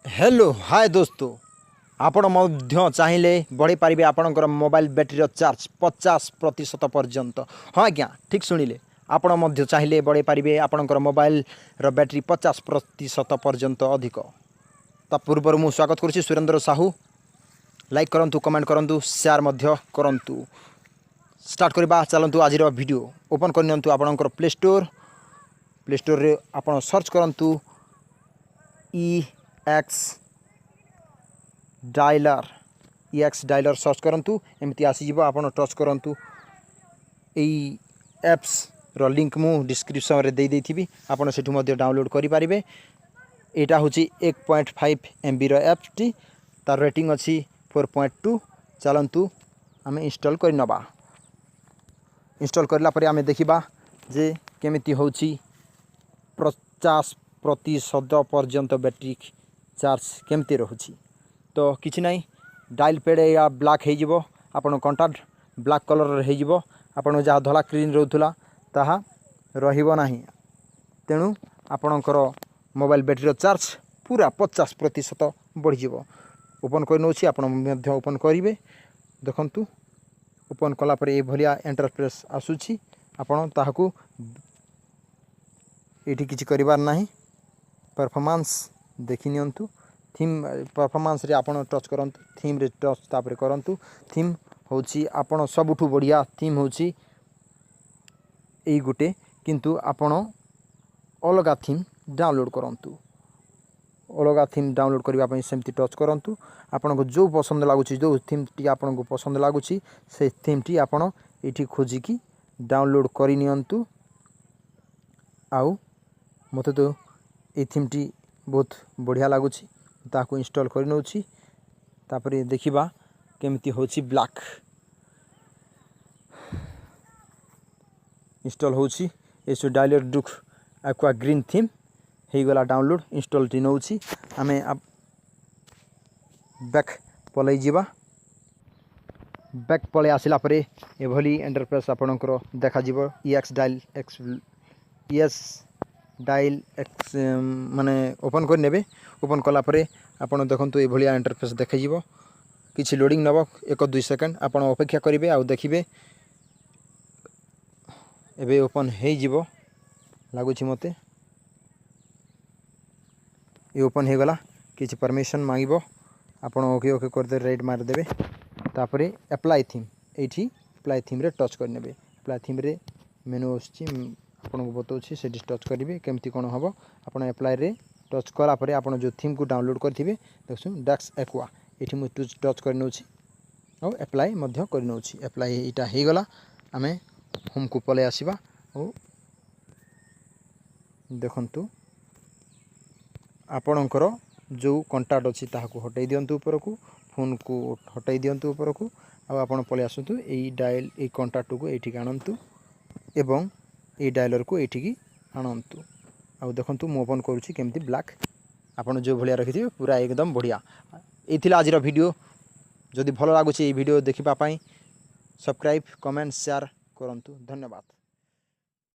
Hello hi दोस्तों आपण मध्य चाहिए बढ़ी पारे आपणकर मोबाइल बैटेरी चार्ज 50% पर्यंत। हाँ आज्ञा ठीक शुणिले आपण मध्य चाहिए बढ़ी पारे आपणकर मोबाइल बैटेरी 50% पर्यंत अधिक। ता पूर्व मु स्वागत करुच्ची सुरेंद्र साहू। लाइक करंतु कमेंट करंतु शेयर मध्य करंतु। स्टार्ट करबा चलंतु आज वीडियो। ओपन करनियंतु आपणकर प्ले स्टोर रे आपण सर्च करंतु EX डायलर सर्च करंतु एमती आसीज आपन टच करंतु। एई एप्स रो लिंक मु डिस्क्रिप्शन रे दे देथिबी आपन सेठु मध्ये डाउनलोड करि पारिबे। एटा होची 1.5 MB रो एप्स टी तार रेटिंग अछि 4.2। चलंतु आमे इंस्टॉल करि नबा। इंस्टॉल करला परे आमे देखिबा जे केमिति होची 50% पर्यंत बैटरी चार्ज केमती रहुची। तो किछि नाही डायल पैड या ब्लैक हे जिवो आपन कंटाक्ट ब्लैक कलर हे जिवो आपन जहा धला स्क्रीन रहउथला ताहा रहिबो नाही। तेणु आपनकर मोबाइल बैटरी चार्ज पूरा 50% बढ़ी जिवो। ओपन कर नउछि आपन मध्य ओपन करिवे। देखंतु ओपन कला परे ए भलिया इंटरफेस आसुछि। आपन ताहाकू एठी किछि करिवार नाही। परफॉर्मेंस देखि नियंतु। थीम परफॉर्मेंस रे आपन टच करंतु। थीम रे टच तापर करंतु। थीम होची आपन सबुठु बढ़िया थीम होची एई गुटे, किंतु आपन अलगा थीम डाउनलोड करंतु। अलगा थीम डाउनलोड करबा पई सेमती टच करंतु। आपन को जो पसंद लागुची जो थीम टी आपन को पसंद लागुची से थीम टी आपन एठी खोजी की डाउनलोड करि नियंतु। आउ मते तो ए थीम टी बहुत बढ़िया लागुची ताको इंस्टॉल करि नउछि। तापरे देखिबा केमिति होछि ब्लैक इंस्टॉल होछि। एसो डायलर दुख एक्वा ग्रीन थीम हे गला डाउनलोड इंस्टॉल टी नउछि। आमे अब बैक पलै जिबा। बैक पलै आसिला परे ए भली इंटरफेस आपनकर देखा जिवो। EX डायल एक्स माने ओपन कर नेबे। ओपन कला परे आपन देखंतु ए भलिया इंटरफेस देखै जिवो। किछि लोडिंग नबो 1-2 सेकंड आपन अपेक्षा करिवे आ देखिबे। एबे ओपन हे जिवो लागुछि मते। ए ओपन हे गला। किछि परमिशन मांगिबो आपन ओके ओके कर दे रेड मार देबे। तापरे अप्लाई थीम एठी अप्लाई थीम रे टच कर नेबे। अप्लाई थीम रे मेनू आछि आपन को बताउछि से टच करिवे केमती कोन हबो। आपन अप्लाई रे टच करा परे आपन जो थीम को डाउनलोड करथिबे देखसु डैक्स एक्वा एठी मु टच कर नउछि और अप्लाई मध्य कर नउछि। अप्लाई इटा हे गला। आमे होम को पले आसीबा और देखंतु आपनकर जो कांटेक्ट अछि ताहाको हटाई दियंतु ऊपर को। फोन को हटाई दियंतु ऊपर को। आ आपन पले आसंतु एई डायल ए कांटेक्ट को एठी आनंतु एवं ए डायलर को एठी की आनंतु। आ देखंतु मु ओपन करूछि केमती ब्लैक आपन जो भलिया रखिथिबे पूरा एकदम बढ़िया। एथिला आजिर वीडियो जदि भलो लागुछि ए वीडियो देखिबा पई सब्सक्राइब कमेंट शेयर करंतु। धन्यवाद।